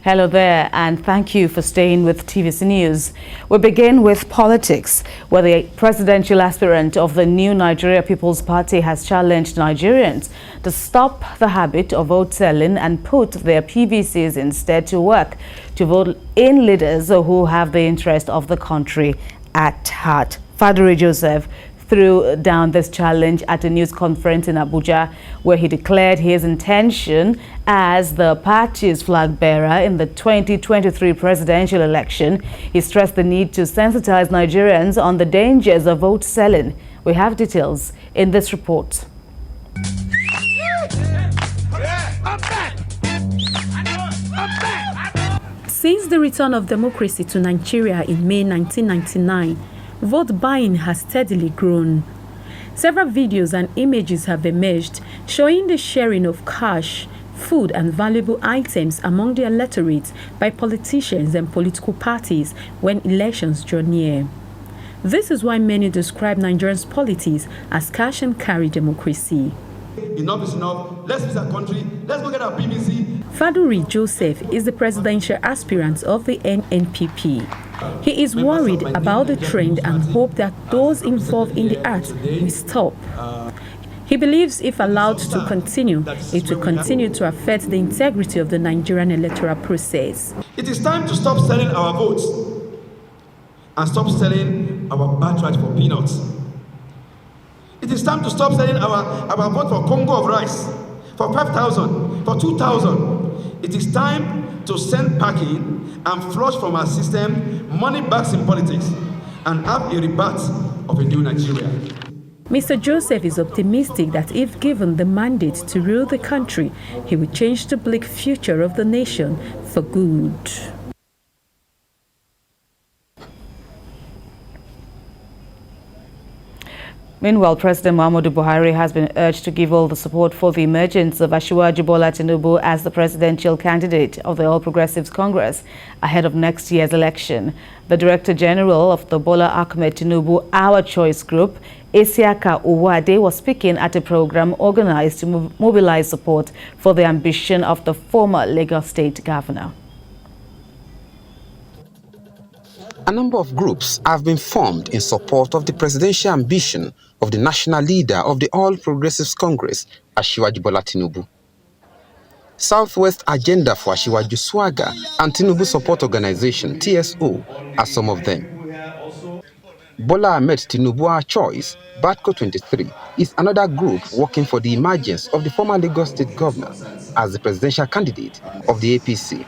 Hello there, and thank you for staying with TVC News. We begin with politics, where the presidential aspirant of the new Nigeria People's Party has challenged Nigerians to stop the habit of vote selling and put their PVCs instead to work to vote in leaders who have the interest of the country at heart. Faduri Joseph threw down this challenge at a news conference in Abuja, where he declared his intention as the party's flag bearer in the 2023 presidential election. He stressed the need to sensitize Nigerians on the dangers of vote selling. We have details in this report. Since the return of democracy to Nigeria in May 1999, vote buying has steadily grown. Several videos and images have emerged showing the sharing of cash, food and valuable items among the electorate by politicians and political parties when elections draw near. This is why many describe Nigerians' politics as cash and carry democracy. Enough is enough. Let's fix our country. Let's go get our PVC. Faduri Joseph is the presidential aspirant of the NNPP. He is worried about the trend and hopes that those involved in the act will stop. He believes if allowed to continue, it will continue to affect the integrity of the Nigerian electoral process. It is time to stop selling our votes and stop selling our birthright for peanuts. It is time to stop selling our vote for Congo of rice, for 5,000, for 2,000. It is time to send packing and flush from our system money bags in politics and have a rebirth of a new Nigeria. Mr. Joseph is optimistic that if given the mandate to rule the country, he will change the bleak future of the nation for good. Meanwhile, President Muhammadu Buhari has been urged to give all the support for the emergence of ASUU Bola Tinubu as the presidential candidate of the All Progressives Congress ahead of next year's election. The Director General of the Bola Ahmed Tinubu Our Choice Group, Isiaka Uwade, was speaking at a program organized to mobilize support for the ambition of the former Lagos State Governor. A number of groups have been formed in support of the presidential ambition of the national leader of the All Progressives Congress, ASUU Bola Tinubu. Southwest Agenda for ASUU Swagger and Tinubu Support Organization, TSO, are some of them. Bola Ahmed Tinubu Our Choice, BATCO 23, is another group working for the emergence of the former Lagos State Governor as the presidential candidate of the APC.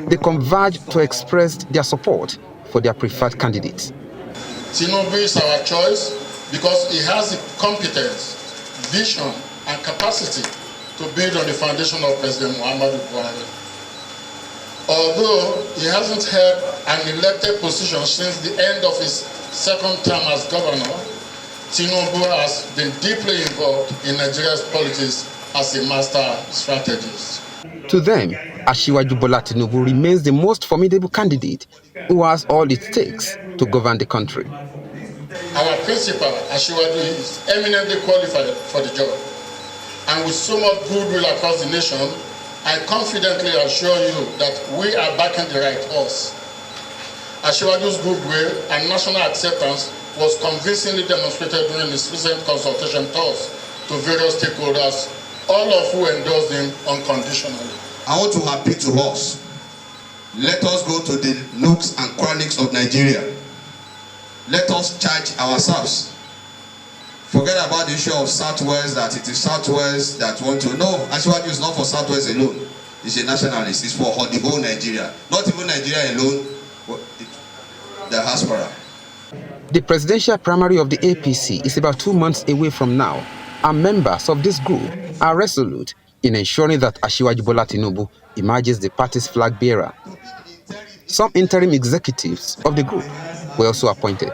They converged to express their support for their preferred candidate. Tinubu is our choice because he has the competence, vision, and capacity to build on the foundation of President Muhammadu Buhari. Although he hasn't held an elected position since the end of his second term as governor, Tinubu has been deeply involved in Nigeria's politics as a master strategist. To them, ASUU Bola Tinubu remains the most formidable candidate who has all it takes to govern the country. Our principal, ASUU, is eminently qualified for the job. And with so much goodwill across the nation, I confidently assure you that we are backing the right horse. ASUU's goodwill and national acceptance was convincingly demonstrated during his recent consultation tours to various stakeholders, all of who endorsed him unconditionally. I want to appeal to us. Let us go to the nooks and crannies of Nigeria. Let us charge ourselves. Forget about the issue of Southwest, that it is Southwest that want to. No, ASUU is not for Southwest alone. It's a nationalist. It's for the whole Nigeria. Not even Nigeria alone, but the diaspora. The presidential primary of the APC is about 2 months away from now, and members of this group are resolute in ensuring that ASUU Bola Tinubu emerges the party's flag bearer. Some interim executives of the group were also appointed.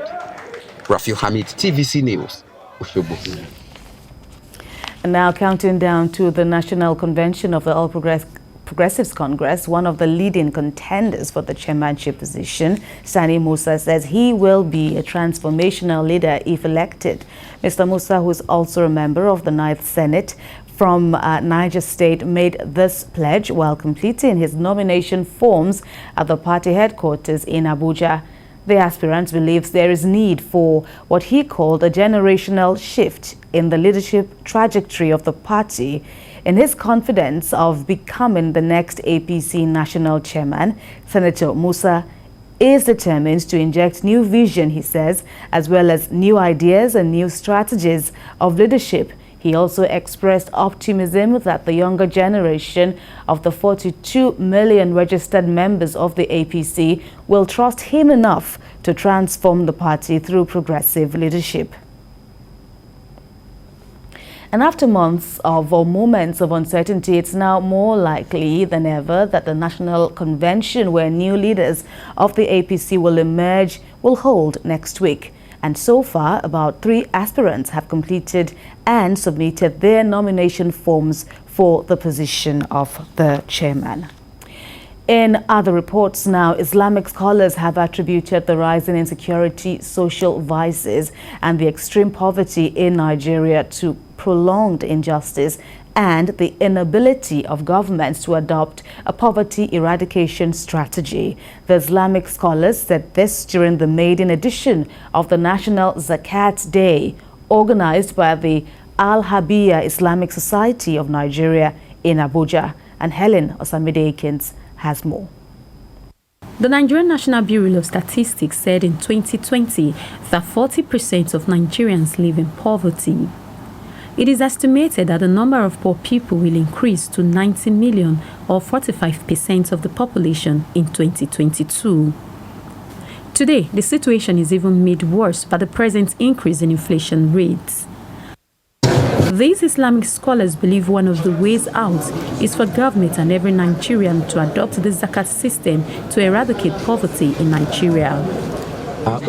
Rafiu Hamid, TVC News, Osogbo. And now counting down to the National Convention of the All Progressives Congress, one of the leading contenders for the chairmanship position, Sani Musa, says he will be a transformational leader if elected. Mr. Musa, who is also a member of the 9th Senate from Niger State, made this pledge while completing his nomination forms at the party headquarters in Abuja. The aspirant believes there is need for what he called a generational shift in the leadership trajectory of the party. In his confidence of becoming the next APC national chairman, Senator Musa is determined to inject new vision, he says, as well as new ideas and new strategies of leadership. He also expressed optimism that the younger generation of the 42 million registered members of the APC will trust him enough to transform the party through progressive leadership. And after months or moments of uncertainty, it's now more likely than ever that the National Convention, where new leaders of the APC will emerge, will hold next week. And so far, about 3 aspirants have completed and submitted their nomination forms for the position of the chairman. In other reports now, Islamic scholars have attributed the rising insecurity, social vices, and the extreme poverty in Nigeria to prolonged injustice and the inability of governments to adopt a poverty eradication strategy. The Islamic scholars said this during the maiden edition of the National Zakat Day, organized by the Al-Habiyya Islamic Society of Nigeria in Abuja. And Helen Osamide-Akins has more. The Nigerian National Bureau of Statistics said in 2020 that 40% of Nigerians live in poverty. It is estimated that the number of poor people will increase to 90 million, or 45% of the population, in 2022. Today, the situation is even made worse by the present increase in inflation rates. These Islamic scholars believe one of the ways out is for government and every Nigerian to adopt the Zakat system to eradicate poverty in Nigeria.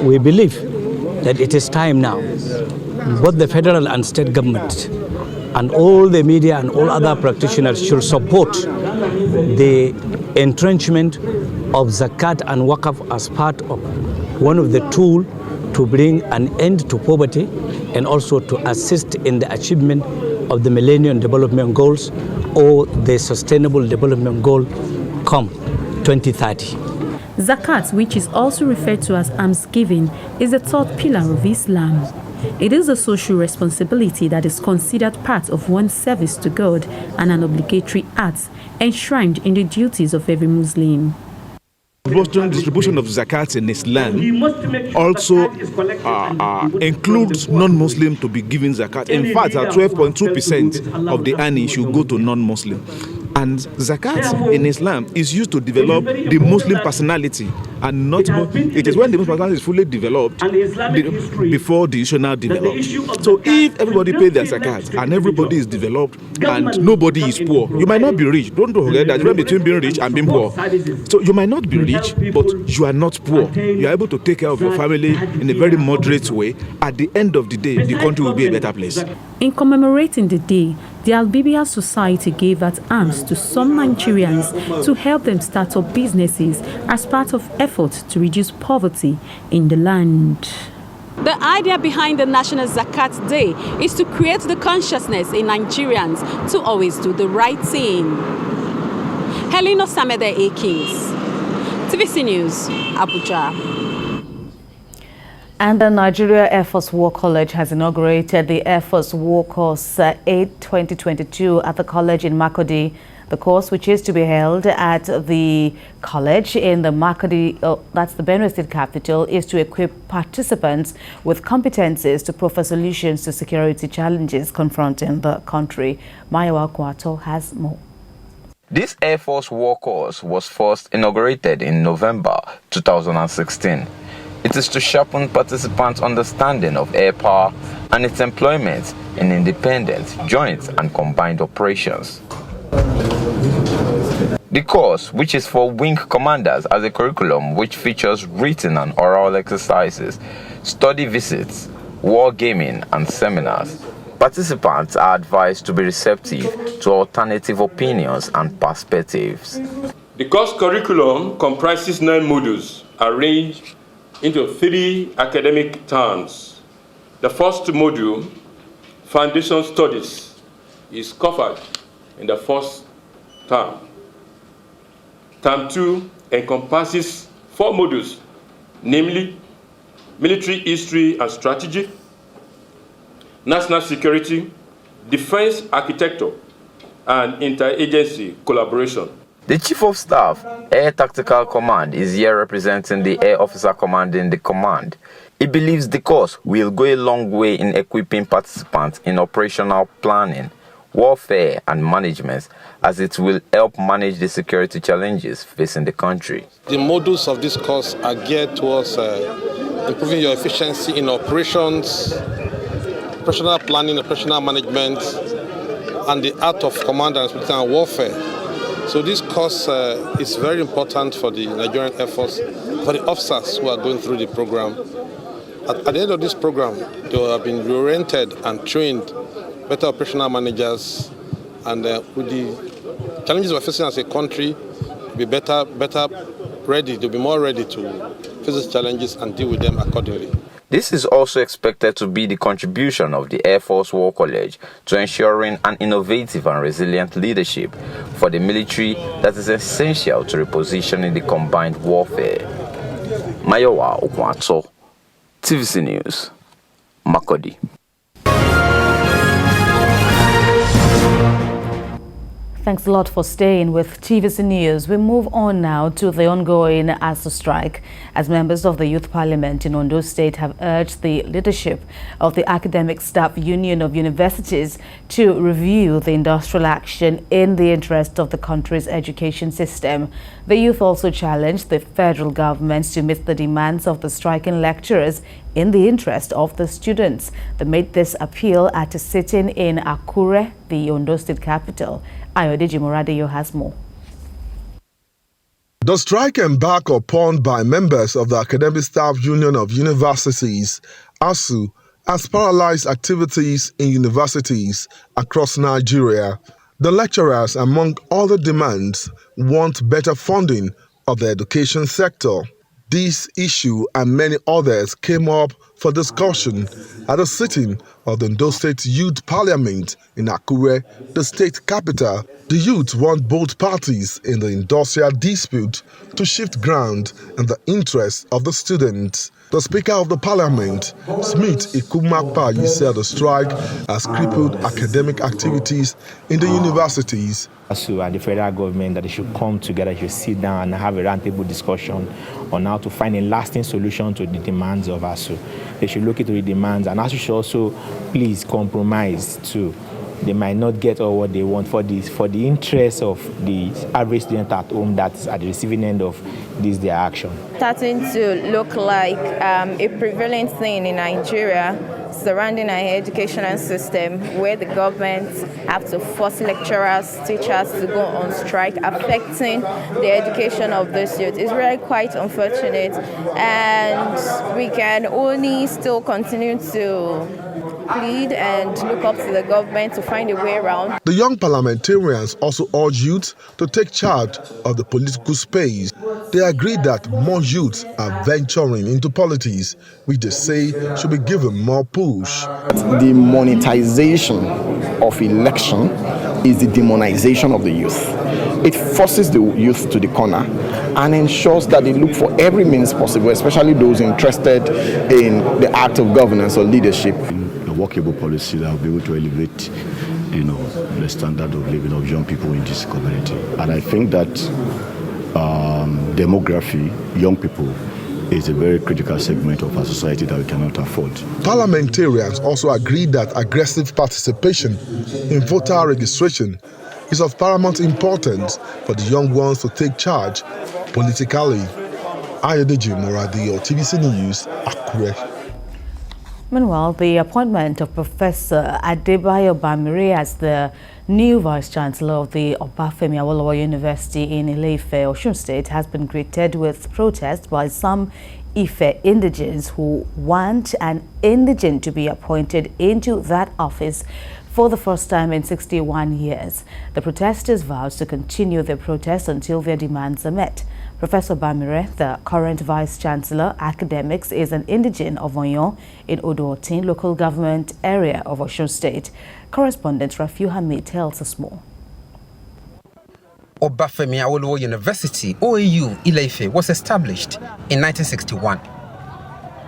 We believe that it is time now, both the federal and state government and all the media and all other practitioners should support the entrenchment of Zakat and Waqf as part of one of the tools to bring an end to poverty and also to assist in the achievement of the Millennium Development Goals or the Sustainable Development Goal come 2030. Zakat, which is also referred to as almsgiving, is the third pillar of Islam. It is a social responsibility that is considered part of one's service to God and an obligatory act enshrined in the duties of every Muslim. The distribution of zakat in Islam also includes non-Muslim to be given zakat. In fact, 12.2% of the earnings should go to non-Muslim. And zakat in Islam is used to develop the Muslim personality, and not it is when the Muslim personality is fully developed before the traditional develops. So if everybody pays their zakat and everybody is developed and nobody is poor, you might not be rich. Don't forget that difference between being rich and being poor. So you might not be rich, but you are not poor. You are able to take care of your family in a very moderate way. At the end of the day, the country will be a better place. In commemorating the day, the Al-Habiyya Society gave out arms to some Nigerians to help them start up businesses as part of efforts to reduce poverty in the land. The idea behind the National Zakat Day is to create the consciousness in Nigerians to always do the right thing. Helen Osamide-Akins, TVC News, Abuja. And the Nigeria Air Force War College has inaugurated the Air Force War Course 8 2022 at the college in Makurdi. The course, which is to be held at the college in the Makurdi, that's the Benue State capital, is to equip participants with competencies to proffer solutions to security challenges confronting the country. Mayawa Kwato has more. This Air Force War Course was first inaugurated in November 2016. It is to sharpen participants' understanding of air power and its employment in independent, joint and combined operations. The course, which is for wing commanders, has a curriculum which features written and oral exercises, study visits, war gaming and seminars. Participants are advised to be receptive to alternative opinions and perspectives. The course curriculum comprises 9 modules arranged into 3 academic terms. The first module, Foundation Studies, is covered in the first term. Term 2 encompasses 4 modules, namely Military History and Strategy, National Security, Defense Architecture, and Interagency Collaboration. The Chief of Staff, Air Tactical Command, is here representing the Air Officer commanding the command. He believes the course will go a long way in equipping participants in operational planning, warfare, and management, as it will help manage the security challenges facing the country. The modules of this course are geared towards improving your efficiency in operations, operational planning, operational management, and the art of command and warfare. So this course is very important for the Nigerian Air Force, for the officers who are going through the program. At the end of this program, they will have been reoriented and trained better operational managers, and with the challenges we're facing as a country, be better ready, to be more ready to face these challenges and deal with them accordingly. This is also expected to be the contribution of the Air Force War College to ensuring an innovative and resilient leadership for the military that is essential to repositioning the combined warfare. Mayowa Okwato, TVC News, Makodi. Thanks a lot for staying with TVC News. We move on now to the ongoing ASUU strike, as members of the Youth Parliament in Ondo State have urged the leadership of the Academic Staff Union of Universities to review the industrial action in the interest of the country's education system. The youth also challenged the federal government to meet the demands of the striking lecturers in the interest of the students. They made this appeal at a sitting in Akure, the Ondo State capital. Ayodeji Moradeyo has more. The strike embarked upon by members of the Academic Staff Union of Universities, ASUU, has paralyzed activities in universities across Nigeria. The lecturers, among other demands, want better funding of the education sector. This issue and many others came up for discussion at a sitting of the Ondo State Youth Parliament in Akure, the state capital. The youth want both parties in the industrial dispute to shift ground in the interest of the students. The Speaker of the Parliament, Smith Ikumakpayi, said the strike has crippled academic activities in the universities. ASUU and the federal government, that they should come together, they should sit down and have a roundtable discussion on how to find a lasting solution to the demands of ASUU. They should look into the demands, and ASUU should also please compromise too. They might not get all what they want for the interest of the average student at home that's at the receiving end of their action. Starting to look like a prevalent thing in Nigeria surrounding our educational system, where the government have to force lecturers, teachers to go on strike, affecting the education of those youth. It's really quite unfortunate, and we can only still continue to plead and look up to the government to find a way around. The young parliamentarians also urge youth to take charge of the political space. They agree that more youth are venturing into politics, which they say should be given more push. The monetization of election is the demonization of the youth. It forces the youth to the corner and ensures that they look for every means possible, especially those interested in the act of governance or leadership. A workable policy that will be able to elevate, the standard of living of young people in this community. And I think that demography, young people, is a very critical segment of our society that we cannot afford. Parliamentarians also agreed that aggressive participation in voter registration is of paramount importance for the young ones to take charge politically. Ayodeji Moradeyo, TVC News, Akure. Meanwhile, the appointment of Professor Adebayo Bamire as the new Vice-Chancellor of the Obafemi Awolowo University in Ile-Ife, Osun State, has been greeted with protest by some Ife indigenes who want an indigene to be appointed into that office for the first time in 61 years. The protesters vowed to continue their protest until their demands are met. Professor Bamire, the current Vice-Chancellor, Academics, is an indigene of Oyon in Odo-Otin local government area of Osun State. Correspondent Rafiu Hamid tells us more. Obafemi Awolowo University, OAU, Ile-Ife, was established in 1961.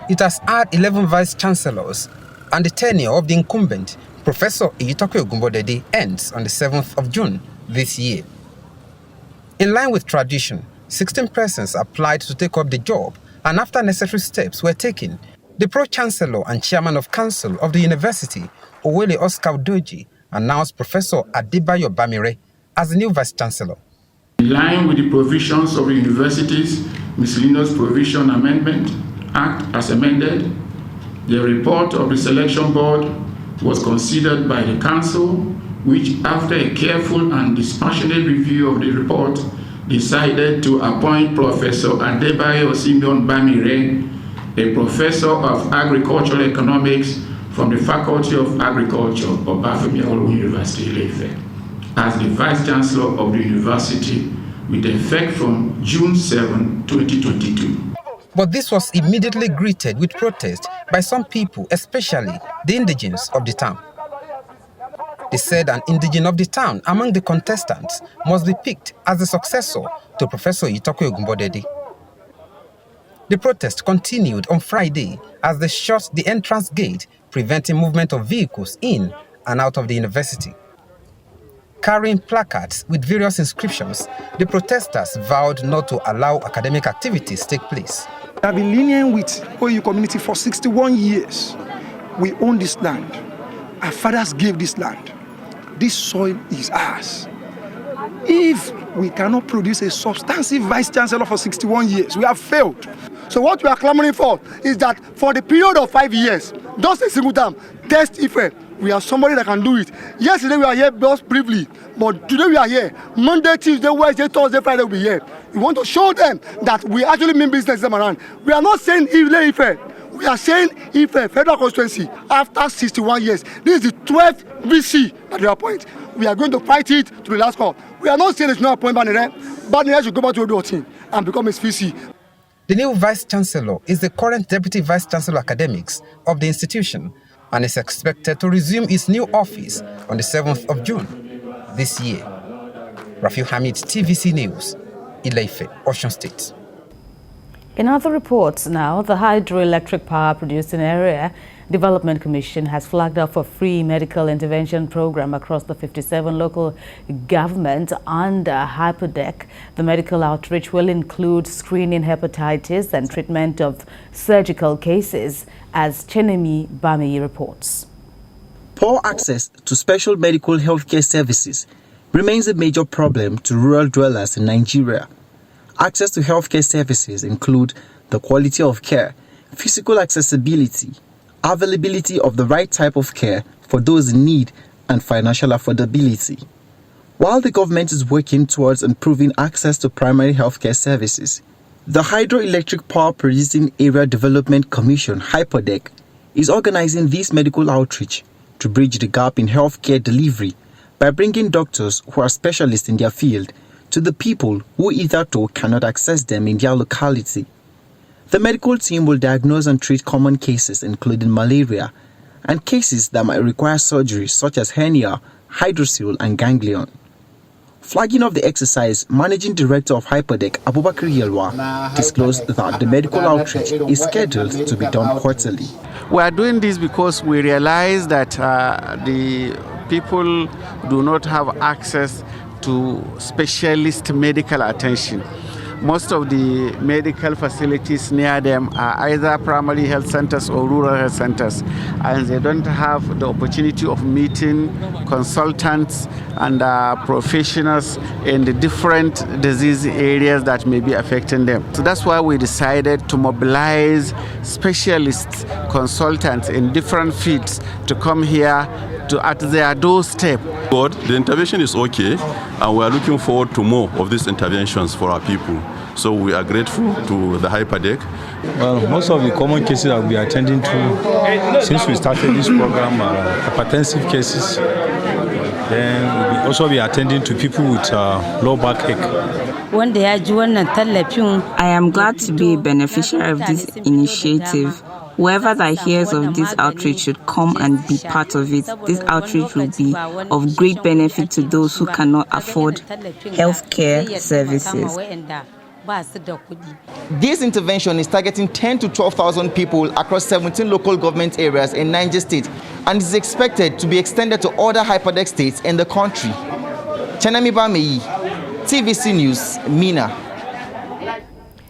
It has had 11 vice-chancellors, and the tenure of the incumbent, Professor Iyitoke Ogunbodede, ends on the 7th of June this year. In line with tradition, 16 persons applied to take up the job, and after necessary steps were taken, the Pro-Chancellor and Chairman of Council of the University, Owele Oscar Udoji, announced Professor Adebayo Bamire as the new Vice-Chancellor. In line with the provisions of the University's Miscellaneous Provision Amendment Act as amended, the report of the Selection Board was considered by the Council, which, after a careful and dispassionate review of the report, decided to appoint Professor Adebayo Simeon Bamire, a Professor of Agricultural Economics from the Faculty of Agriculture of Obafemi Awolowo University, Ile-Ife, as the Vice-Chancellor of the University with effect from June 7, 2022. But this was immediately greeted with protest by some people, especially the indigenes of the town. They said an indigene of the town among the contestants must be picked as the successor to Professor Iyitoke Ogunbodede. The protest continued on Friday as they shut the entrance gate, preventing movement of vehicles in and out of the university. Carrying placards with various inscriptions, the protesters vowed not to allow academic activities take place. I've been lenient with OAU community for 61 years. We own this land. Our fathers gave this land. This soil is ours. If we cannot produce a substantive vice-chancellor for 61 years, we have failed. So what we are clamoring for is that for the period of 5 years, just a single time, test Ife. We have somebody that can do it. Yesterday we are here just briefly, but today we are here. Monday, Tuesday, Wednesday, Thursday, Friday we'll be here. We want to show them that we actually mean business them around. We are not saying Ile-Ife. We are saying Ife Federal Constituency after 61 years. This is the 12th VC that we appoint. We are going to fight it to the last call. We are not saying there's no appointment Bamire. Bamire should go back to Odo-Otin and become his VC. The new Vice-Chancellor is the current Deputy Vice-Chancellor Academics of the institution and is expected to resume his new office on the 7th of June this year. Rafiu Hamid, TVC News, Ile-Ife, Osun State. In other reports now, the Hydroelectric Power Producing Area Development Commission has flagged up for free medical intervention program across the 57 local governments under HYPODEC. The medical outreach will include screening hepatitis and treatment of surgical cases, as Chenemi Bamiyi reports. Poor access to special medical healthcare services remains a major problem to rural dwellers in Nigeria. Access to healthcare services include the quality of care, physical accessibility, availability of the right type of care for those in need, and financial affordability. While the government is working towards improving access to primary healthcare services, the Hydroelectric Power Producing Area Development Commission, HYPODEC, is organizing this medical outreach to bridge the gap in healthcare delivery by bringing doctors who are specialists in their field to the people who hitherto cannot access them in their locality. The medical team will diagnose and treat common cases including malaria and cases that might require surgery such as hernia, hydrocele and ganglion. Flagging off the exercise, Managing Director of HYPODEC, Abubakar Yelwa, disclosed that the medical outreach is scheduled to be done quarterly. We are doing this because we realize that the people do not have access to specialist medical attention. Most of the medical facilities near them are either primary health centers or rural health centers, and they don't have the opportunity of meeting consultants and professionals in the different disease areas that may be affecting them. So that's why we decided to mobilize specialists, consultants in different fields to come here at their doorstep. The intervention is okay, and we are looking forward to more of these interventions for our people. So we are grateful to the hyperdeck. Well, most of the common cases that we are attending to since we started this program are hypertensive cases. Then we'll also be attending to people with low backache. I am glad to be a beneficiary of this initiative. Whoever that hears of this outreach should come and be part of it. This outreach will be of great benefit to those who cannot afford healthcare services. This intervention is targeting 10 to 12,000 people across 17 local government areas in Niger State and is expected to be extended to other hyperdeck states in the country. Chenami Bameyi, TVC News, Mina.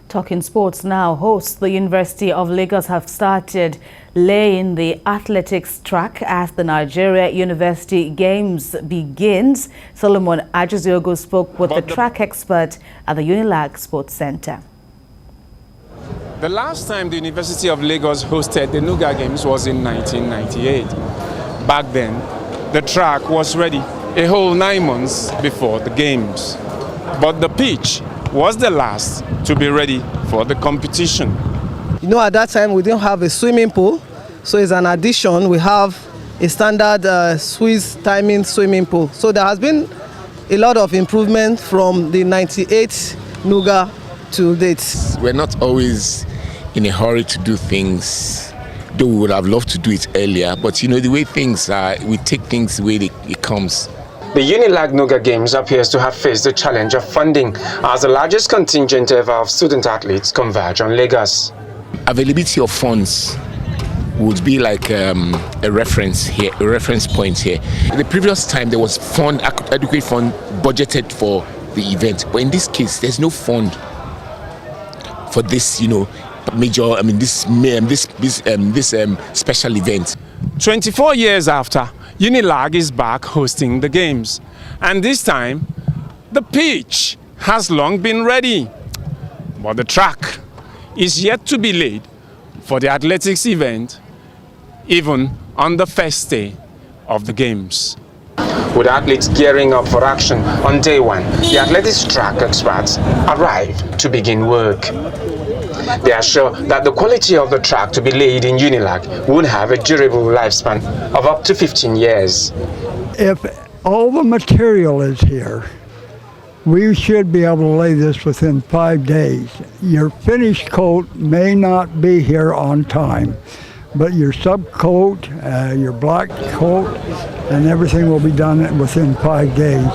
Talking sports now, hosts the University of Lagos have started laying the athletics track as the Nigeria University Games begins. Solomon Ajiziogo spoke with the track expert at the Unilag Sports Center. The last time the University of Lagos hosted the Nuga Games was in 1998. Back then, the track was ready a whole 9 months before the Games. But the pitch was the last to be ready for the competition. You know, at that time we didn't have a swimming pool, so as an addition we have a standard Swiss timing swimming pool. So there has been a lot of improvement from the 98 Nuga to date. We're not always in a hurry to do things, though we would have loved to do it earlier, but you know, the way things are, we take things the way it comes. The Unilag Nuga Games appears to have faced the challenge of funding as the largest contingent ever of student athletes converge on Lagos. Availability of funds would be like a reference here, a reference point here. The previous time there was adequate fund budgeted for the event, but in this case there's no fund for this, you know, major. I mean, this special event. 24 years after, Unilag is back hosting the games, and this time the pitch has long been ready, but the track is yet to be laid for the athletics event, even on the first day of the games. With athletes gearing up for action on day one, the athletics track experts arrive to begin work. They are sure that the quality of the track to be laid in Unilag would have a durable lifespan of up to 15 years. If all the material is here, we should be able to lay this within 5 days. Your finished coat may not be here on time, but your subcoat, your black coat, and everything will be done within 5 days.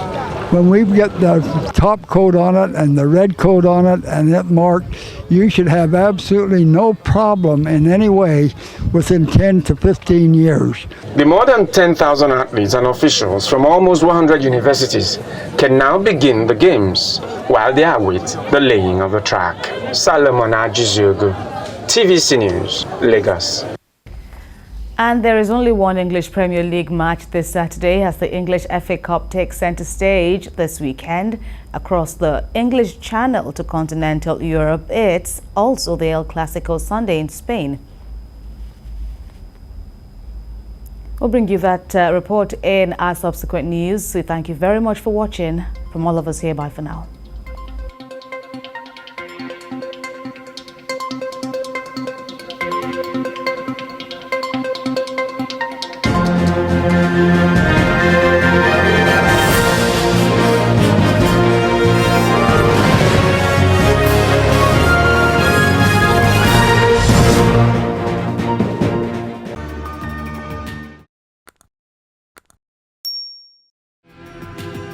When we get the top coat on it and the red coat on it and it marked, you should have absolutely no problem in any way within 10 to 15 years. The more than 10,000 athletes and officials from almost 100 universities can now begin the games while they await the laying of the track. Solomon Ajiziogo, TVC News, Lagos. And there is only one English Premier League match this Saturday as the English FA Cup takes centre stage this weekend across the English Channel to continental Europe. It's also the El Clasico Sunday in Spain. We'll bring you that report in our subsequent news. So thank you very much for watching. From all of us here, bye for now.